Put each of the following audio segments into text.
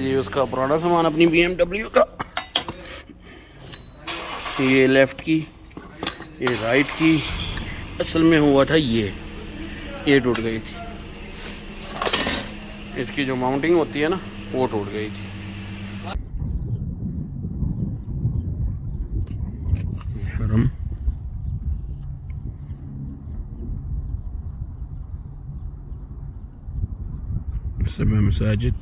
ये उसका पुराना सामान अपनी BMW का, ये लेफ़्ट की, ये राइट की। असल में हुआ था ये टूट गई थी, इसकी जो माउंटिंग होती है ना वो टूट गई थी। हरम सबा मसाजिद,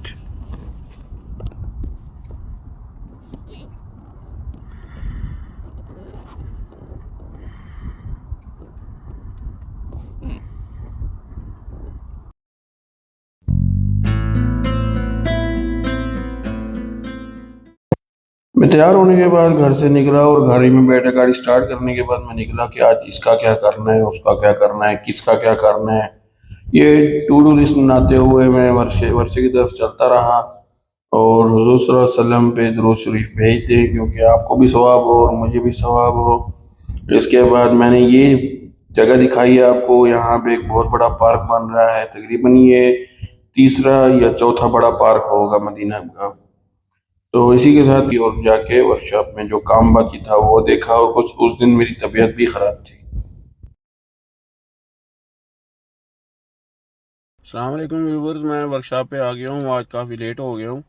मैं तैयार होने के बाद घर से निकला और गाड़ी में बैठा, गाड़ी स्टार्ट करने के बाद मैं निकला कि आज इसका क्या करना है, उसका क्या करना है, किसका क्या करना है। ये टू डू लिस्ट बनाते हुए मैं वर्षे वर्षे की तरफ चलता रहा और हुज़ूर सल्लल्लाहु अलैहि वसल्लम पे दुरूद शरीफ भेज दें क्योंकि आपको भी सवाब हो और मुझे भी सवाब हो। इसके बाद मैंने ये जगह दिखाई है आपको, यहाँ पे एक बहुत बड़ा पार्क बन रहा है, तकरीबन ये तीसरा या चौथा बड़ा पार्क होगा मदीना का। तो इसी के साथ ही और जाके वर्कशॉप में जो काम बाकी था वो देखा और कुछ उस दिन मेरी तबीयत भी ख़राब थी। अस्सलाम वालेकुम व्यूवर्स, मैं वर्कशॉप पे आ गया हूँ, आज काफ़ी लेट हो गया हूँ।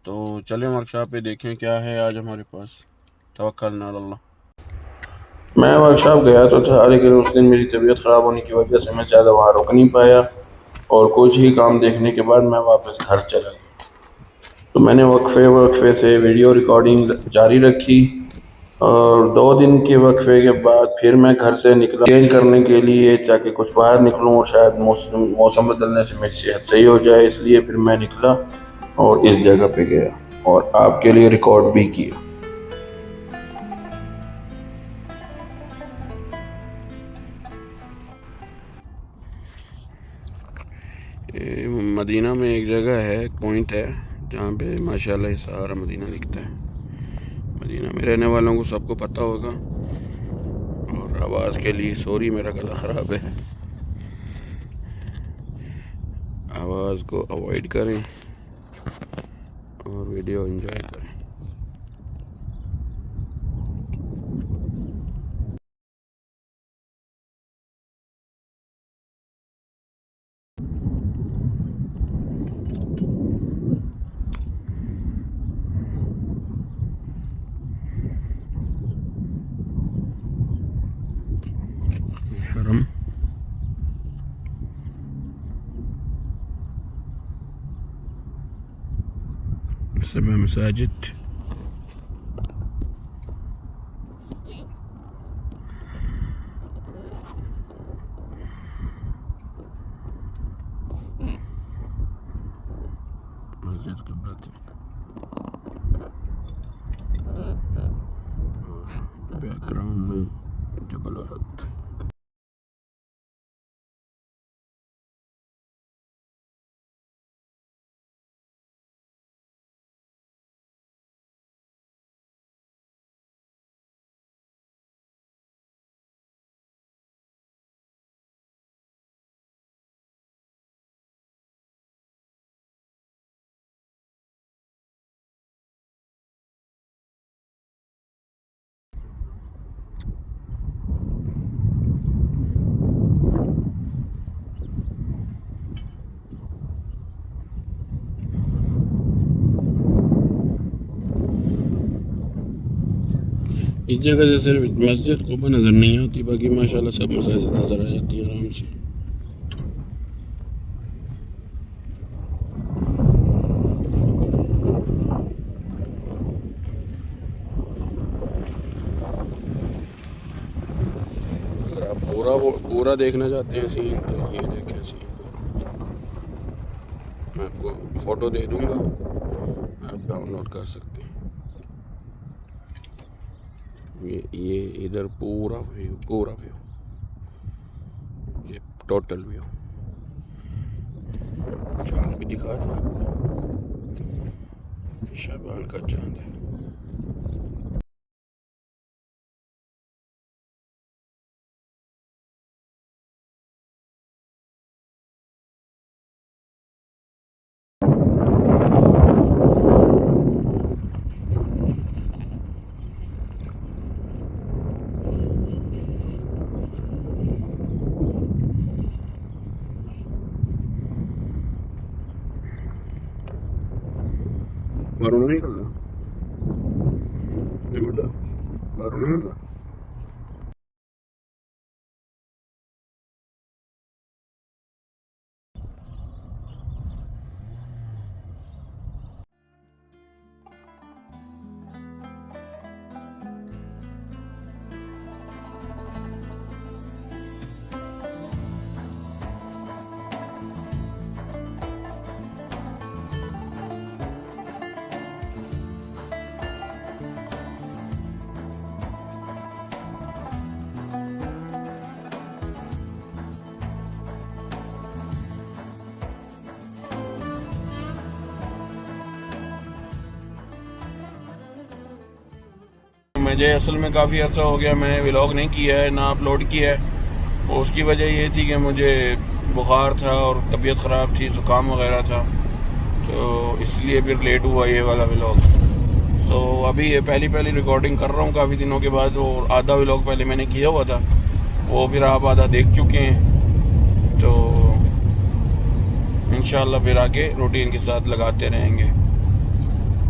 तो चलें वर्कशॉप पे देखें क्या है आज हमारे पास। तवक्कल अला अल्लाह। मैं वर्कशॉप गया तो था लेकिन उस दिन मेरी तबीयत ख़राब होने की वजह से मैं ज़्यादा वहाँ रुक नहीं पाया और कुछ ही काम देखने के बाद मैं वापस घर चला गया। तो मैंने वक्फे से वीडियो रिकॉर्डिंग जारी रखी और 2 दिन के वक्फे के बाद फिर मैं घर से निकला चेंज करने के लिए ताकि कुछ बाहर निकलूँ और शायद मौसम बदलने से मेरी सेहत सही हो जाए, इसलिए फिर मैं निकला और इस जगह पे गया और आपके लिए रिकॉर्ड भी किया। मदीना में एक जगह है, एक पॉइंट है जहाँ पे माशाल्लाह सारा मदीना दिखता है। मदीना में रहने वालों को सबको पता होगा। और आवाज़ के लिए सॉरी, मेरा गला ख़राब है, आवाज़ को अवॉइड करें और वीडियो एंजॉय करें। हरम सबा मसाजिद, मस्जिद क़िबला और बैकग्राउंड में जबल उहद। इस जगह से सिर्फ मस्जिद को नज़र नहीं आती, बाकी माशाल्लाह सब मसाजिद नज़र आ जाती है आराम से। अगर आप पूरा देखना चाहते हैं सीन तो ये देखें सीन पूरा, मैं आपको फ़ोटो दे दूँगा, आप डाउनलोड कर सकते हैं। ये इधर पूरा व्यू, ये टोटल व्यू। चांद भी दिखा रहा है आपको, शाबान का चांद है। बाहरों नहीं निकलना ये बेटा, बाहरों नहीं निकलना। मुझे असल में काफ़ी अर्सा हो गया मैंने व्लॉग नहीं किया है, ना अपलोड किया है। और उसकी वजह ये थी कि मुझे बुखार था और तबीयत ख़राब थी, ज़ुकाम वगैरह था, तो इसलिए फिर लेट हुआ ये वाला व्लॉग। सो अभी ये पहली रिकॉर्डिंग कर रहा हूँ काफ़ी दिनों के बाद। और आधा व्लॉग पहले मैंने किया हुआ था, वो फिर आप आधा देख चुके हैं, तो इंशाल्लाह फिर आगे रूटीन के साथ लगाते रहेंगे।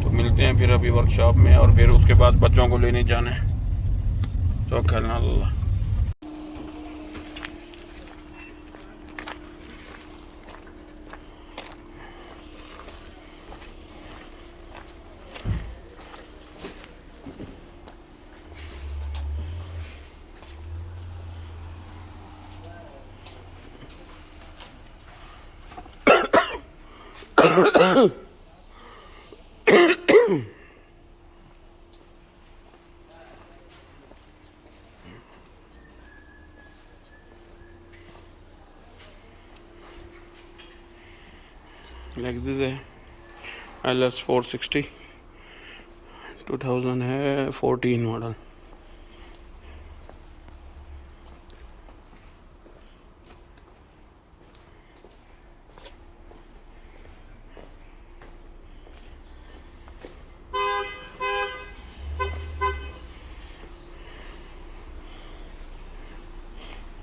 तो मिलते हैं फिर अभी वर्कशॉप में, और फिर उसके बाद बच्चों को लेने जाना है। तो करना अल्लाह। लेक्सस है LS 460 2000 है, 14 मॉडल।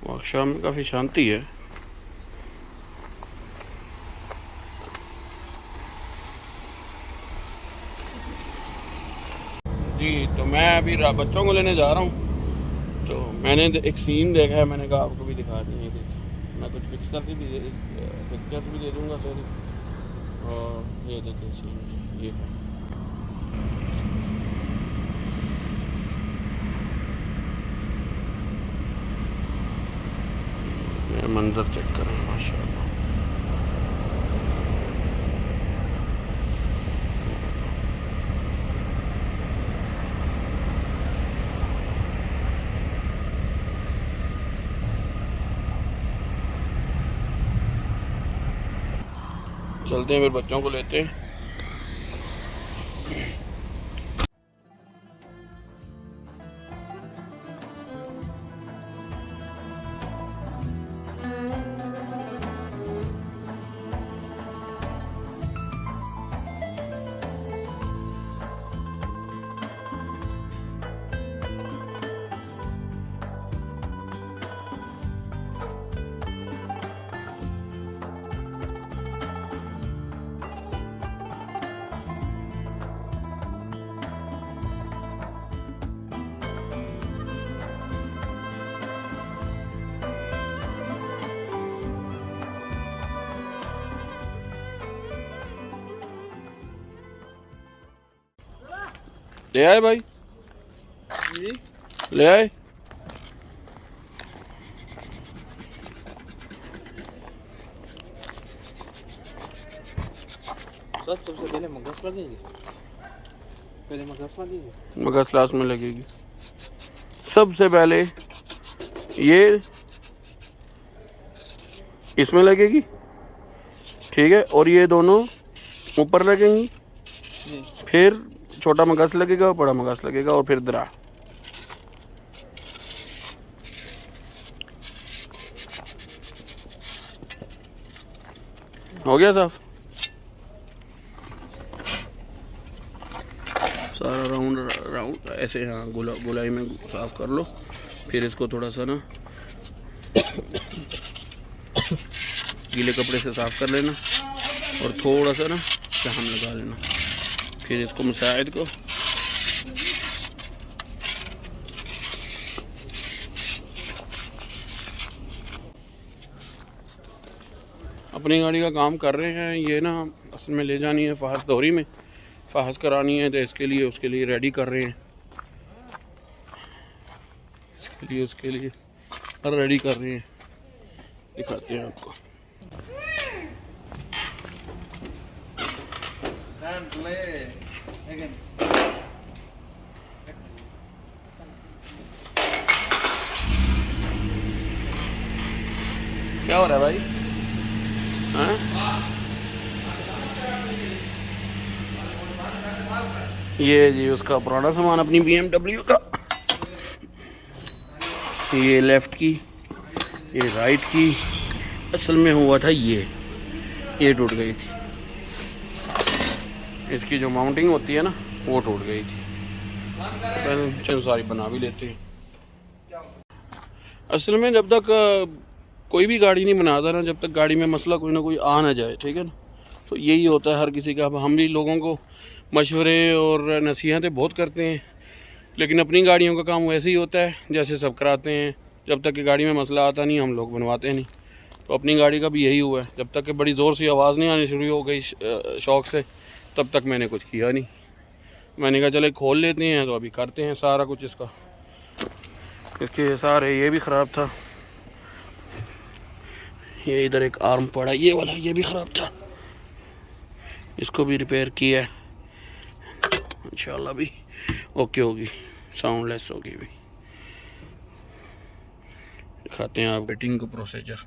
वर्कशॉप में काफ़ी शांति है। जी, तो मैं अभी बच्चों को लेने जा रहा हूँ। तो मैंने एक सीन देखा है, मैंने कहा आपको भी दिखा दें। मैं कुछ पिक्चर्स भी दे दूँगा, सॉरी। और ये देखिए सीन, ये है। ये मंजर चेक करें, माशाल्लाह। चलते हैं फिर बच्चों को लेते हैं। ले आए भाई, ले आए। सबसे पहले मगज लगेगी, मगज लास्ट में लगेगी। सबसे पहले ये इसमें लगेगी, ठीक है, और ये दोनों ऊपर लगेंगी। फिर छोटा मगज लगेगा और बड़ा मगज लगेगा, और फिर दरा। हो गया साफ सारा राउंड ऐसे। हाँ, गोलाई में साफ कर लो। फिर इसको थोड़ा सा ना गीले कपड़े से साफ कर लेना, और थोड़ा सा ना चाहम लगा लेना, फिर इसको मुसाइद को अपनी गाड़ी का काम कर रहे हैं। ये ना असल में ले जानी है फहस दौरी में, फहस करानी है, तो इसके लिए उसके लिए रेडी कर रहे हैं, उसके लिए रेडी कर रहे हैं। दिखाते हैं आपको। क्या हो रहा है भाई? हाँ? ये जी उसका पुराना सामान अपनी BMW का, ये लेफ़्ट की, ये राइट की। असल में हुआ था ये टूट गई थी, इसकी जो माउंटिंग होती है ना वो टूट गई थी। पहले चलो सारी बना भी लेते हैं। असल में जब तक कोई भी गाड़ी नहीं बनाता ना, जब तक गाड़ी में मसला कोई ना कोई आ ना जाए, ठीक है ना, तो यही होता है हर किसी का। अब हम भी लोगों को मशवरे और नसीहतें बहुत करते हैं, लेकिन अपनी गाड़ियों का काम वैसे ही होता है जैसे सब कराते हैं। जब तक कि गाड़ी में मसला आता नहीं हम लोग बनवाते नहीं। तो अपनी गाड़ी का भी यही हुआ है, जब तक कि बड़ी ज़ोर से आवाज़ नहीं आनी शुरू हो गई शौक़ से, तब तक मैंने कुछ किया नहीं। मैंने कहा चले खोल लेते हैं, तो अभी करते हैं सारा कुछ इसका। इसके सारे ये भी ख़राब था, ये इधर एक आर्म पड़ा ये वाला, ये भी ख़राब था, इसको भी रिपेयर किया है। इंशाल्लाह भी ओके होगी, साउंडलेस होगी भी। दिखाते हैं आप फिटिंग को प्रोसीजर।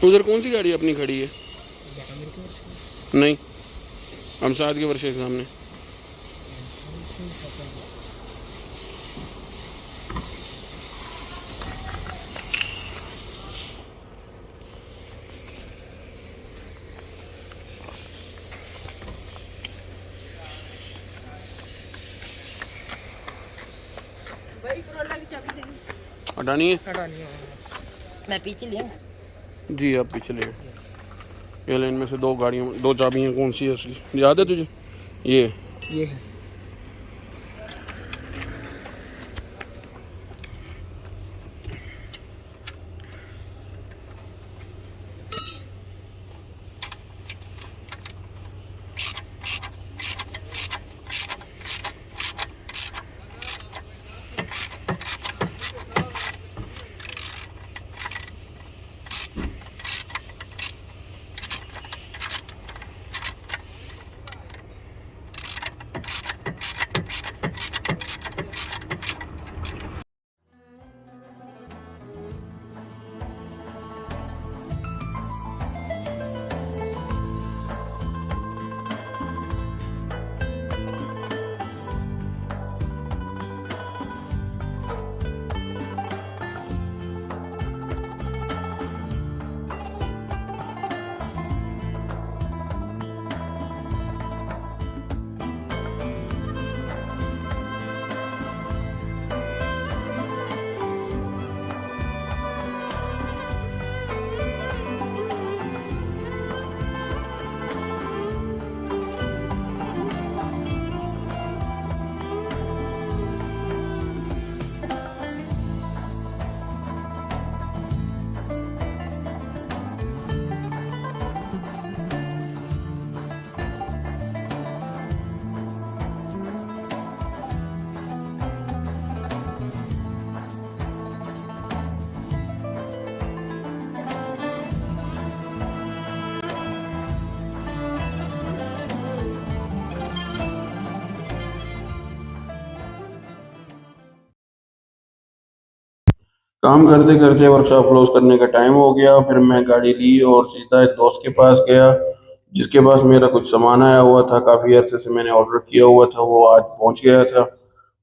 उधर कौन सी गाड़ी अपनी खड़ी है? नहीं, हम साथ के वर्ष के सामने। हटानी है? मैं पीछे लिया जी आप पीछे ले। ये लेन में से दो गाड़ियों, दो चाबियाँ कौन सी है उसकी याद है तुझे? ये है। काम करते करते वर्कशॉप क्लोज करने का टाइम हो गया। फिर मैं गाड़ी ली और सीधा एक दोस्त के पास गया, जिसके पास मेरा कुछ सामान आया हुआ था, काफ़ी अरसे से मैंने ऑर्डर किया हुआ था, वो आज पहुंच गया था।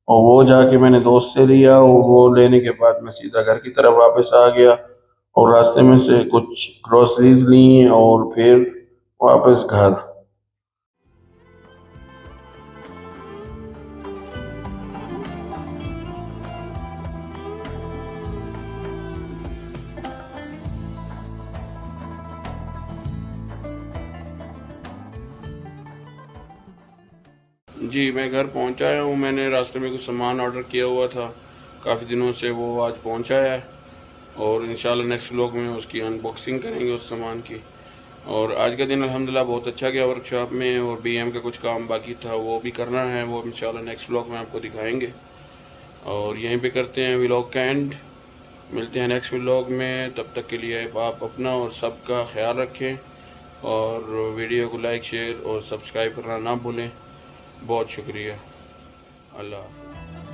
और वो जाके मैंने दोस्त से लिया और वो लेने के बाद मैं सीधा घर की तरफ वापस आ गया और रास्ते में से कुछ ग्रोसरीज ली और फिर वापस घर। जी, मैं घर पहुंच आया हूँ। मैंने रास्ते में कुछ सामान ऑर्डर किया हुआ था, काफ़ी दिनों से, वो आज पहुंचाया है और इंशाल्लाह नेक्स्ट व्लॉग में उसकी अनबॉक्सिंग करेंगे उस सामान की। और आज का दिन अल्हम्दुलिल्लाह बहुत अच्छा गया वर्कशॉप में, और बीएम का कुछ काम बाकी था वो भी करना है, वो इंशाल्लाह नेक्स्ट व्लॉग में आपको दिखाएंगे। और यहीं पे करते हैं व्लॉग का एंड। मिलते हैं नेक्स्ट व्लॉग में, तब तक के लिए आप अपना और सबका ख्याल रखें और वीडियो को लाइक, शेयर और सब्सक्राइब करना ना भूलें। बहुत शुक्रिया। अल्लाह हाफ़िज़।